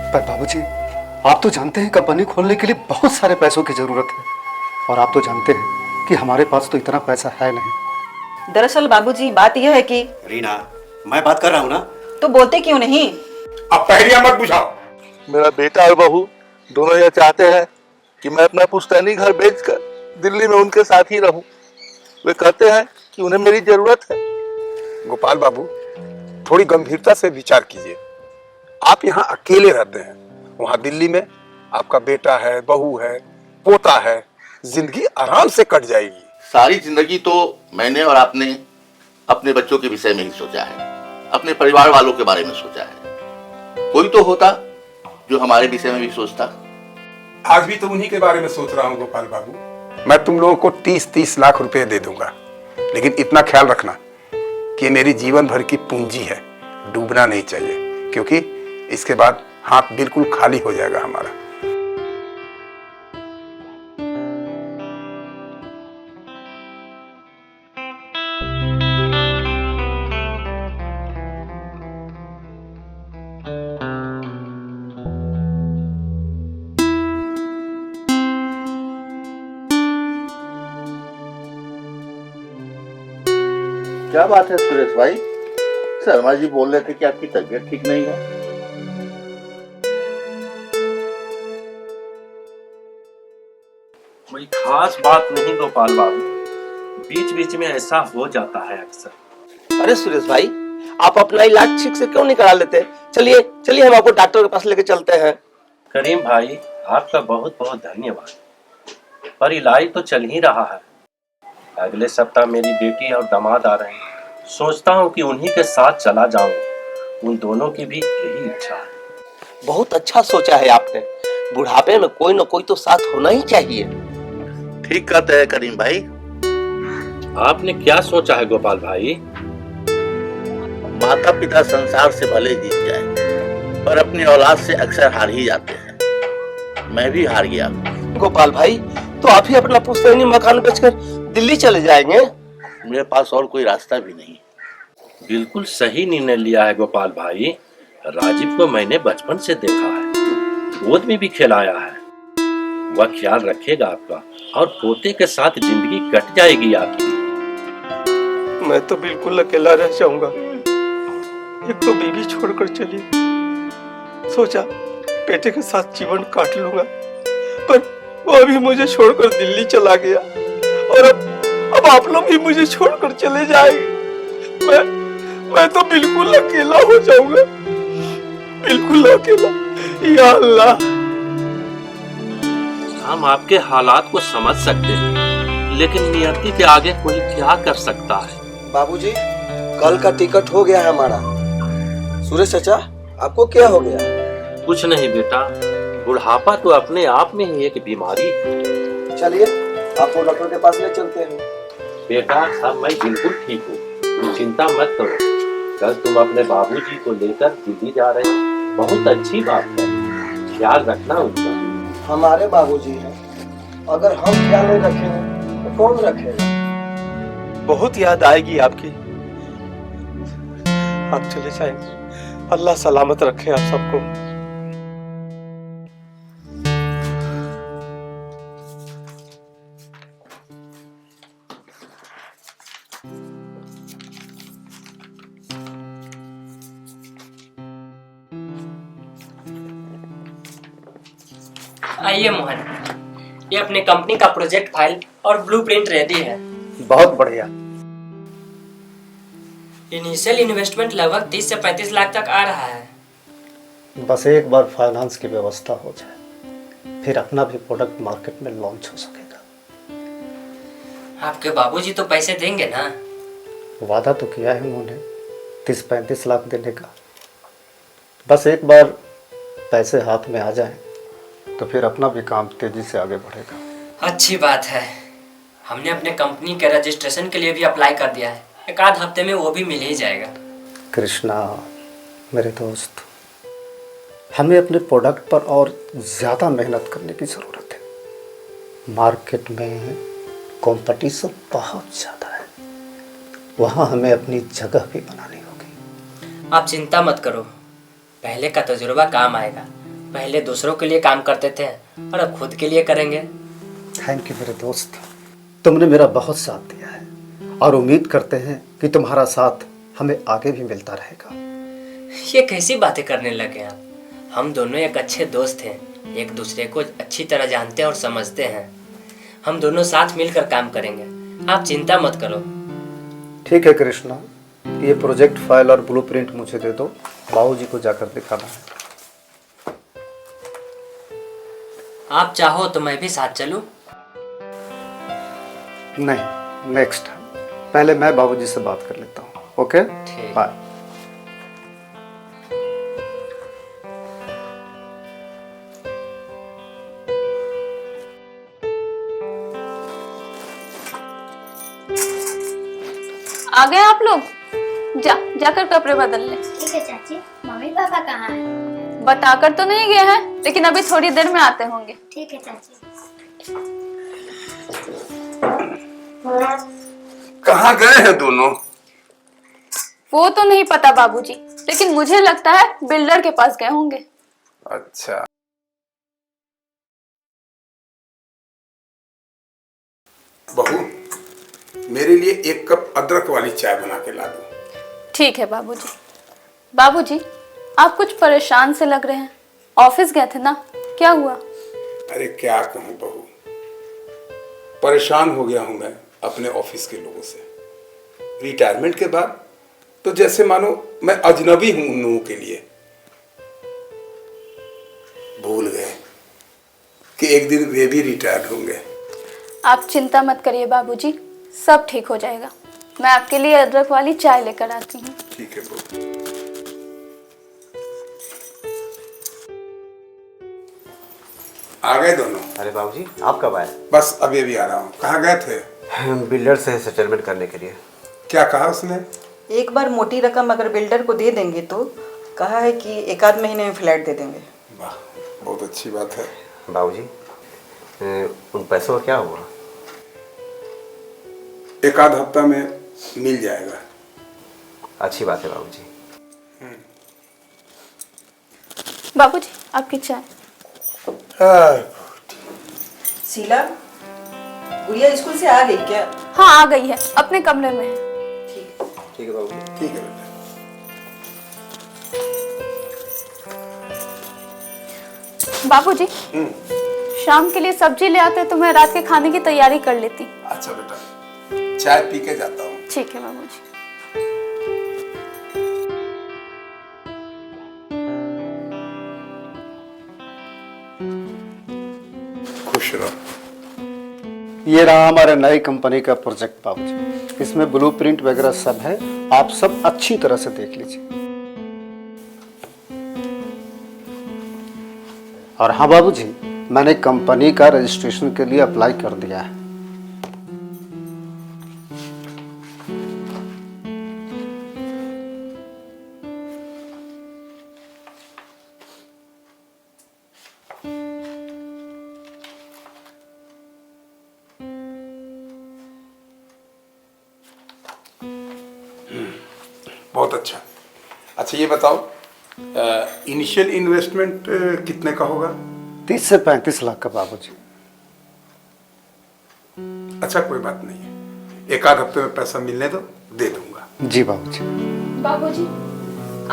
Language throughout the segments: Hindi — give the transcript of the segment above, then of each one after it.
पर बाबूजी, आप तो जानते हैं कंपनी खोलने के लिए बहुत सारे पैसों की जरूरत है, और आप तो जानते हैं कि हमारे पास तो इतना पैसा है नहीं। दरअसल बाबूजी बात यह है कि रीना, मैं बात कर रहा हूँ ना। तो बोलते क्यों नहीं? अब पहलिया मत बुझाओ। मेरा बेटा और बहू दोनों ये चाहते हैं कि मैं अपना पुश्तैनी घर बेचकर दिल्ली में उनके साथ ही रहूं। वे कहते हैं कि उन्हें मेरी जरूरत है। गोपाल बाबू, थोड़ी गंभीरता से विचार कीजिए। आप यहाँ अकेले रहते हैं, वहाँ दिल्ली में आपका बेटा है, बहू है, पोता है, जिंदगी आराम से कट जाएगी। सारी जिंदगी तो मैंने और आपने अपने बच्चों के विषय में ही सोचा है, अपने परिवार वालों के बारे में सोचा है। कोई तो होता जो हमारे विषय में भी सोचता। आज भी तो उन्हीं के बारे में सोच रहा हूँ गोपाल बाबू। मैं तुम लोगों को 30-30 लाख रुपए दे दूंगा, लेकिन इतना ख्याल रखना कि मेरी जीवन भर की पूंजी है, डूबना नहीं चाहिए, क्योंकि इसके बाद हाथ बिल्कुल खाली हो जाएगा हमारा। क्या बात है सुरेश भाई? शर्मा जी बोल रहे थे कि आपकी तबीयत ठीक नहीं है। कोई खास बात नहीं गोपाल बाबू, बीच बीच में ऐसा हो जाता है अक्सर। अरे सुरेश भाई, आप अपना इलाज ठीक से क्यों नहीं करा लेते? चलिए चलिए, हम आपको डॉक्टर के पास लेके चलते हैं। करीम भाई, आपका बहुत बहुत धन्यवाद, पर इलाज तो चल ही रहा है। अगले सप्ताह मेरी बेटी और दामाद आ रहे हैं। सोचता हूँ कि उन्हीं के साथ चला जाऊं। उन दोनों की भी यही इच्छा है। बहुत अच्छा सोचा है आपने। बुढ़ापे में कोई न कोई तो साथ होना ही चाहिए। ठीक कहते हैं करीम भाई। आपने क्या सोचा है गोपाल भाई? माता पिता संसार से भले जीत जाए, पर अपनी औलाद से अक्सर हार ही जाते हैं। मैं भी हार गया। गोपाल भाई, तो आप ही अपना पुश्तैनी मकान बेचकर दिल्ली चले जाएंगे? मेरे पास और कोई रास्ता भी नहीं। बिल्कुल सही निर्णय लिया है गोपाल भाई। राजीव को मैंने बचपन से देखा है, गोद में भी खिलाया है। वह ख्याल रखेगा आपका, और पोते के साथ जिंदगी कट जाएगी आपकी। मैं तो बिल्कुल अकेला रह जाऊंगा। एक तो बीवी छोड़कर चली, सोचा बेटे के साथ जीवन काट लूंगा, पर वो अभी मुझे छोड़कर दिल्ली चला गया, और अब आप लोग भी मुझे छोड़कर चले जाएंगे। मैं तो बिल्कुल अकेला हो जाऊंगा, बिल्कुल अकेला। या अल्लाह। हम आपके हालात को समझ सकते हैं, लेकिन नियति के आगे कोई क्या कर सकता है। बाबूजी, कल का टिकट हो गया है हमारा। सुरेश चाचा, आपको क्या हो गया? कुछ नहीं बेटा, बुढ़ापा तो अपने आप में ही एक बीमारी है। चलिए आपको डॉक्टर के पास ले चलते हैं। बेटा, अब मैं बिल्कुल ठीक हूँ, तुम चिंता मत करो। कल तुम अपने बाबूजी को लेकर दिल्ली जा रहे हो, बहुत अच्छी बात है। ख्याल रखना उनका। हमारे बाबूजी हैं, अगर हम ख्याल नहीं रखेंगे तो कौन रखेगा? बहुत याद आएगी आपकी। आप चले जाएंगे, अल्लाह सलामत रखे आप सबको। आइए मोहन, ये अपने कंपनी का प्रोजेक्ट फाइल और ब्लूप्रिंट रेडी है। बहुत बढ़िया। इनिशियल इन्वेस्टमेंट लगभग 30 से 35 लाख तक आ रहा है। बस एक बार फाइनेंस की व्यवस्था हो जाए, फिर अपना भी प्रोडक्ट मार्केट में लॉन्च हो सकेगा। आपके बाबूजी तो पैसे देंगे ना? वादा तो किया है उन्होंने 30-35 लाख देने का। बस एक बार पैसे हाथ में आ जाए तो फिर अपना भी काम तेजी से आगे बढ़ेगा। अच्छी बात है। हमने अपने कंपनी के रजिस्ट्रेशन के लिए भी अप्लाई कर दिया है। एक आध हफ्ते में वो भी मिल ही जाएगा। कृष्णा मेरे दोस्त, हमें अपने प्रोडक्ट पर और ज़्यादा मेहनत करने की ज़रूरत है। मार्केट में कंपटीशन बहुत ज़्यादा है, वहाँ हमें अपनी जगह भी बनानी होगी। आप चिंता मत करो, पहले का तजुर्बा काम आएगा। पहले दूसरों के लिए काम करते थे और अब खुद के लिए करेंगे। थैंक यू मेरे दोस्त, तुमने मेरा बहुत साथ दिया है और उम्मीद करते हैं कि तुम्हारा साथ हमें आगे भी मिलता रहेगा। ये कैसी बातें करने लगे आप? हम दोनों एक अच्छे दोस्त हैं, एक दूसरे को अच्छी तरह जानते और समझते हैं। हम दोनों साथ मिलकर काम करेंगे, आप चिंता मत करो। ठीक है कृष्णा, ये प्रोजेक्ट फाइल और ब्लूप्रिंट मुझे दे दो, बाबूजी को जाकर दिखाना है। आप चाहो तो मैं भी साथ चलूं? नहीं, नेक्स्ट पहले मैं बाबूजी से बात कर लेता हूँ। ओके, ठीक। बाय। आ गए आप लोग? जाकर कपड़े बदल ले। ठीक है चाची। मम्मी पापा कहाँ हैं? बताकर तो नहीं गए हैं, लेकिन अभी थोड़ी देर में आते होंगे। ठीक है चाची। कहाँ गए हैं दोनों? वो तो नहीं पता बाबूजी, लेकिन मुझे लगता है बिल्डर के पास गए होंगे। अच्छा, बहू मेरे लिए 1 कप अदरक वाली चाय बना के ला दो। ठीक है बाबूजी। बाबूजी, आप कुछ परेशान से लग रहे हैं। ऑफिस गए थे ना, क्या हुआ? अरे क्या कहूँ बहू, परेशान हो गया हूँ मैं अपने ऑफिस के लोगों से। रिटायरमेंट के बाद तो जैसे मानो मैं अजनबी हूँ उन लोगों के लिए। भूल गए कि एक दिन वे भी रिटायर होंगे। आप चिंता मत करिए बाबूजी, सब ठीक हो जाएगा। मैं आपके लिए अदरक वाली चाय लेकर आती हूँ। ठीक है बहू। आ गए दोनों? अरे बाबूजी, आप कब आए? बस अभी अभी आ रहा हूँ। कहाँ गए थे? बिल्डर से सेटलमेंट करने के लिए। क्या कहा उसने? एक बार मोटी रकम अगर बिल्डर को दे देंगे तो कहा है कि 1 आध महीने में फ्लैट दे देंगे। वाह, बहुत अच्छी बात है। बाबूजी, उन पैसों का क्या हुआ? 1 आध हफ्ता में मिल जाएगा। अच्छी बात है बाबूजी। बाबूजी, आपकी चाय। शीला, गुड़िया स्कूल से आ गई क्या? हाँ, आ गई है, अपने कमरे में है। ठीक है बाबूजी। ठीक है बेटा। बाबूजी, शाम के लिए सब्जी ले आते तो मैं रात के खाने की तैयारी कर लेती। अच्छा बेटा, चाय पी के जाता हूँ। ठीक है बाबूजी। खुश रहो। ये रहा हमारे नई कंपनी का प्रोजेक्ट बाबूजी, इसमें ब्लूप्रिंट वगैरह सब है, आप सब अच्छी तरह से देख लीजिए। और हाँ बाबूजी, मैंने कंपनी का रजिस्ट्रेशन के लिए अप्लाई कर दिया है। बहुत अच्छा। अच्छा ये बताओ, इनिशियल इन्वेस्टमेंट कितने का होगा? 30 से 35 लाख का बाबूजी। अच्छा कोई बात नहीं है, 1 आध हफ्ते में पैसा मिलने दो, दे दूंगा। जी बाबूजी। बाबूजी,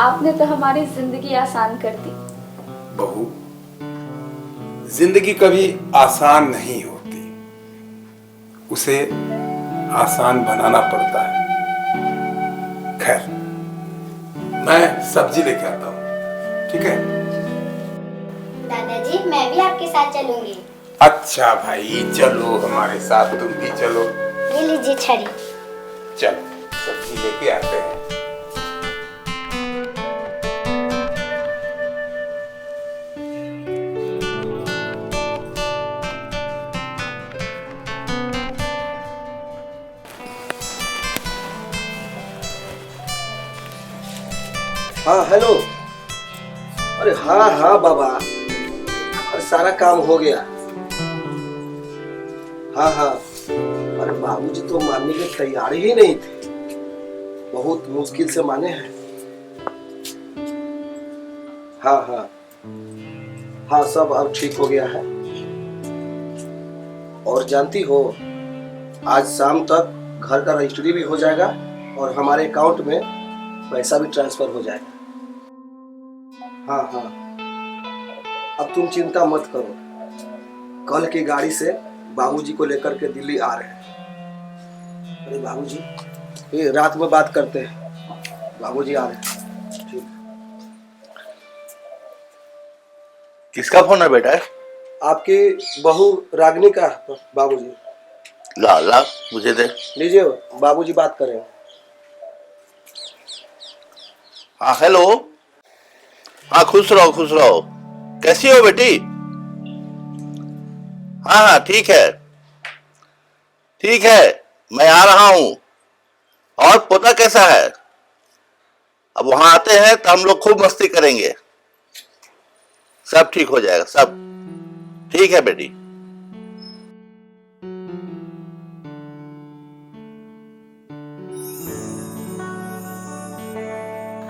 आपने तो हमारी जिंदगी आसान कर दी। बहू, जिंदगी कभी आसान नहीं होती, उसे आसान बनाना पड़ता है। खैर, मैं सब्जी लेके आता हूँ, ठीक है? दादाजी मैं भी आपके साथ चलूंगी। अच्छा भाई, चलो हमारे साथ, तुम भी चलो। ये लीजिए छड़ी। चलो सब्जी लेके आते हैं। हाँ हेलो। अरे हाँ हाँ बाबा, अरे सारा काम हो गया। हाँ हाँ, अरे बाबूजी तो मानने के तैयार ही नहीं थे, बहुत मुश्किल से माने हैं। हाँ हाँ हाँ, सब अब ठीक हो गया है। और जानती हो, आज शाम तक घर का रजिस्ट्री भी हो जाएगा और हमारे अकाउंट में पैसा भी ट्रांसफर हो जाएगा। हाँ हाँ, अब तुम चिंता मत करो, कल की गाड़ी से बाबूजी को लेकर के दिल्ली आ रहे हैं। अरे बाबूजी, ये रात में बात करते हैं, बाबूजी आ रहे हैं। ठीक। किसका फोन है बेटा? आपकी बहू रागिनी का बाबूजी। ला ला मुझे दे। लीजिए, बाबूजी बात करें। हाँ हेलो। हाँ खुश रहो खुश रहो। कैसी हो बेटी? हाँ हाँ ठीक है ठीक है, मैं आ रहा हूं। और पोता कैसा है? अब वहां आते हैं तो हम लोग खूब मस्ती करेंगे। सब ठीक हो जाएगा, सब ठीक है बेटी।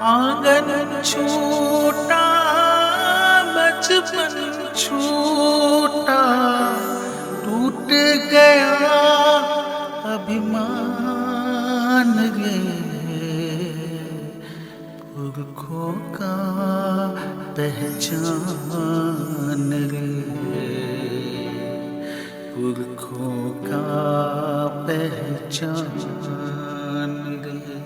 आंगन छोटा बचपन छोटा, टूट गया अभिमान रे, पुरखों का पहचान रे, पुरखों का पहचान रे।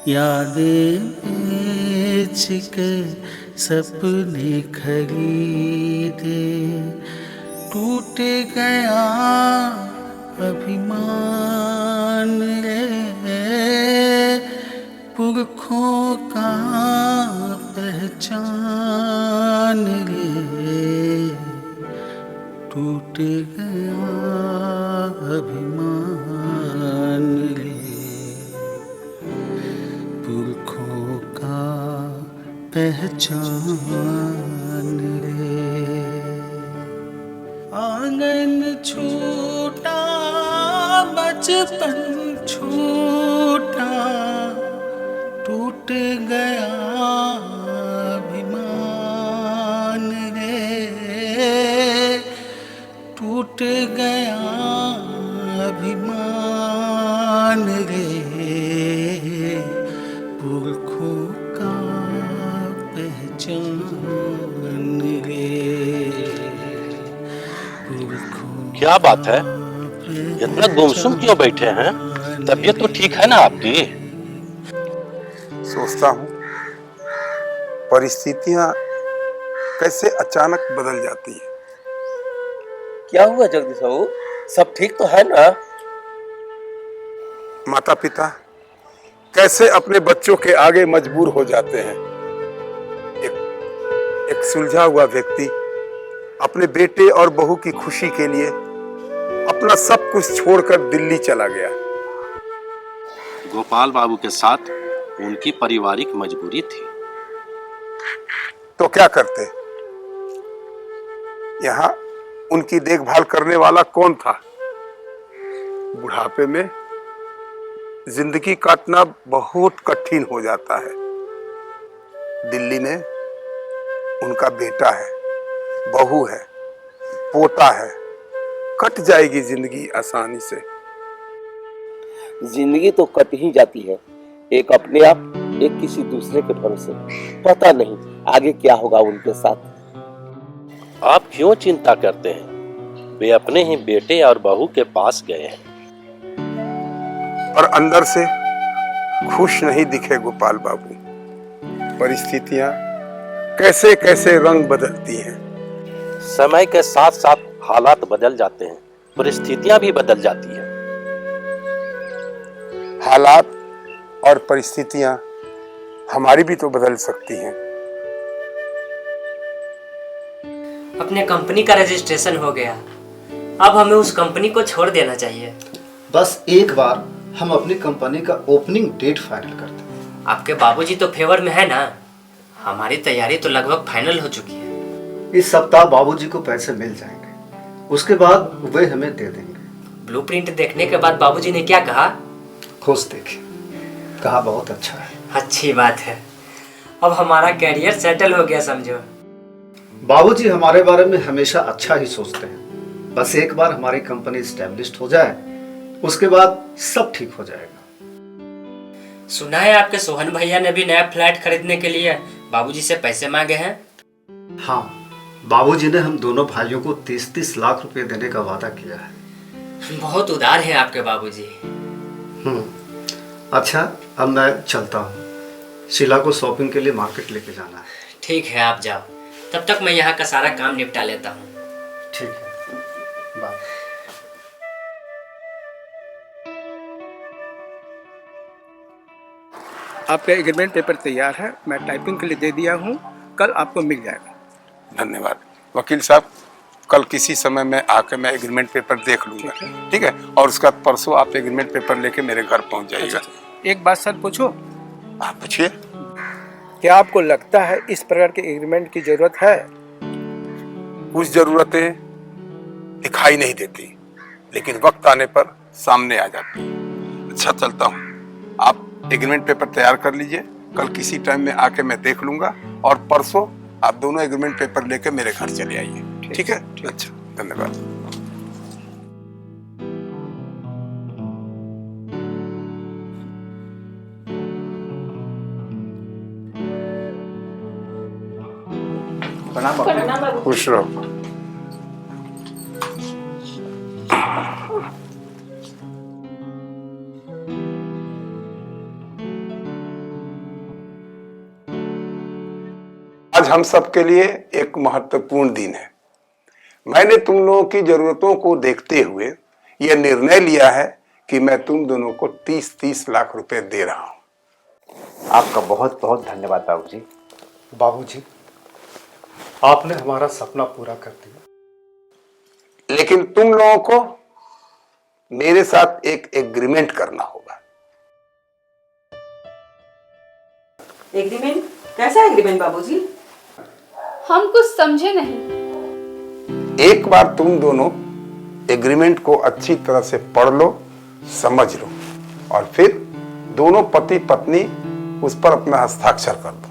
यादें बेच के सपने खरीदे, टूट गया अभिमान रे, पुरखों का पहचान रे, टूट गया अभिमान रे, पुरखों का पहचान रे। आंगन छोटा बचपन छोटा, टूट गया अभिमान रे, टूट गया अभिमान रे, पुरखों का पहचान रे, पुरखों। क्या बात है, इतना गुमसुम क्यों बैठे हैं? तबीयत तो ठीक है ना आपकी? सोचता हूँ परिस्थितियां कैसे अचानक बदल जाती हैं। क्या हुआ जगदीश बाबू, सब ठीक तो है ना? माता पिता कैसे अपने बच्चों के आगे मजबूर हो जाते हैं। एक सुलझा हुआ व्यक्ति अपने बेटे और बहू की खुशी के लिए अपना सब कुछ छोड़कर दिल्ली चला गया। गोपाल बाबू के साथ उनकी पारिवारिक मजबूरी थी। तो क्या करते? यहाँ उनकी देखभाल करने वाला कौन था? बुढ़ापे में जिंदगी काटना बहुत कठिन हो जाता है। दिल्ली में उनका बेटा है, बहू है, पोता है, कट जाएगी जिंदगी आसानी से। जिंदगी तो कट ही जाती है, एक अपने आप, एक किसी दूसरे के भरोसे। पता नहीं आगे क्या होगा उनके साथ। आप क्यों चिंता करते हैं? वे अपने ही बेटे और बहू के पास गए हैं। और अंदर से खुश नहीं दिखे गोपाल बाबू। परिस्थितियां कैसे कैसे रंग बदलती हैं। समय के साथ साथ हालात बदल जाते हैं, परिस्थितियां भी बदल जाती हैं। हालात और परिस्थितियां हमारी भी तो बदल सकती हैं। अपने कंपनी का रजिस्ट्रेशन हो गया, अब हमें उस कंपनी को छोड़ देना चाहिए। बस एक बार हम अपनी कंपनी का ओपनिंग डेट फाइनल करते हैं। आपके बाबूजी तो फेवर में है ना? हमारी तैयारी तो लगभग फाइनल हो चुकी है। इस सप्ताह बाबूजी को पैसे मिल जाएंगे, उसके बाद वे हमें दे देंगे। ब्लूप्रिंट देखने के बाद बाबूजी ने क्या कहा? खुश देखे, कहा बहुत अच्छा है। अच्छी बात है, अब हमारा कैरियर सेटल हो गया समझो। बाबूजी हमारे बारे में हमेशा अच्छा ही सोचते हैं। बस एक बार हमारी कंपनी स्टैब्लिश्ड हो जाए, उसके बाद सब ठीक हो जाएगा। सुना है आपके सोहन भैया ने भी नया फ्लैट खरीदने के लिए बाबूजी से पैसे मांगे हैं। हाँ, बाबूजी ने हम दोनों भाइयों को 30-30 लाख रुपए देने का वादा किया है। बहुत उदार हैं आपके बाबूजी। अच्छा, अब मैं चलता हूँ। शीला को शॉपिंग के लिए मार्केट लेके जाना है। ठीक है, आप जाओ, तब तक मैं यहाँ का सारा काम निपटा लेता हूँ। ठीक है, बाय। आपका एग्रीमेंट पेपर तैयार है, मैं टाइपिंग के लिए दे दिया हूँ, कल आपको मिल जाएगा। धन्यवाद वकील साहब। कल किसी समय में आकर मैं एग्रीमेंट पेपर देख लूंगा, ठीक है? और उसका परसों आप एग्रीमेंट पेपर लेके मेरे घर पहुंच जाइएगा। एक बात सर पूछो? आप पूछिए। क्या आपको लगता है इस प्रकार के एग्रीमेंट की जरूरत है? कुछ जरूरतें दिखाई नहीं देती, लेकिन वक्त आने पर सामने आ जाती। अच्छा, चलता हूँ। आप एग्रीमेंट पेपर तैयार कर लीजिए, कल किसी टाइम में आके मैं देख लूंगा और परसों आप दोनों एग्रीमेंट पेपर लेके मेरे घर चले आइए, ठीक है? अच्छा, धन्यवाद। प्रणाम। खुश रहो। आज हम सबके लिए एक महत्वपूर्ण दिन है। मैंने तुम लोगों की जरूरतों को देखते हुए यह निर्णय लिया है कि मैं तुम दोनों को 30-30 लाख रुपए दे रहा हूं। आपका बहुत बहुत धन्यवाद बाबूजी। बाबूजी, आपने हमारा सपना पूरा कर दिया। लेकिन तुम लोगों को मेरे साथ एक एग्रीमेंट करना होगा। एग्रीमेंट? कैसा एग्रीमेंट बाबूजी? हम कुछ समझे नहीं। एक बार तुम दोनों एग्रीमेंट को अच्छी तरह से पढ़ लो, समझ लो, और फिर दोनों पति पत्नी उस पर अपना हस्ताक्षर कर दो।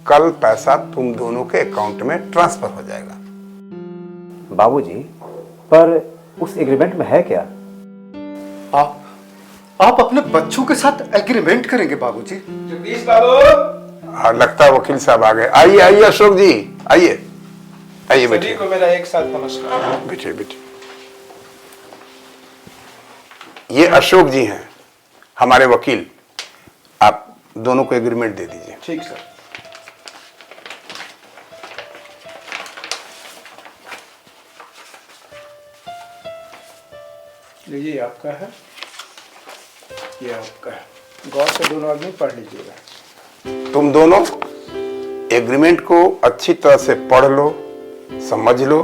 कल पैसा तुम दोनों के अकाउंट में ट्रांसफर हो जाएगा। बाबूजी, पर उस एग्रीमेंट में है क्या? आप अपने बच्चों के साथ एग्रीमेंट करेंगे बाबूजी? जगदीश बाबू। हाँ, लगता है वकील साहब आ गए। आइए आइए अशोक जी, आइए आइए, बैठिए। को मेरा एक साथ नमस्कार। बैठिए बैठिए। ये अशोक जी हैं, हमारे वकील। आप दोनों को एग्रीमेंट दे दीजिए। ठीक सर। ये आपका है, ये आपका है। गौर से दोनों आदमी पढ़ लीजिएगा। तुम दोनों एग्रीमेंट को अच्छी तरह से पढ़ लो, समझ लो,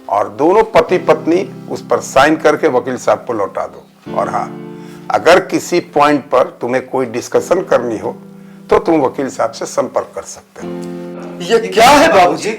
और दोनों पति पत्नी उस पर साइन करके वकील साहब को लौटा दो। और हाँ, अगर किसी पॉइंट पर तुम्हें कोई डिस्कशन करनी हो तो तुम वकील साहब से संपर्क कर सकते हो। ये क्या है बाबूजी?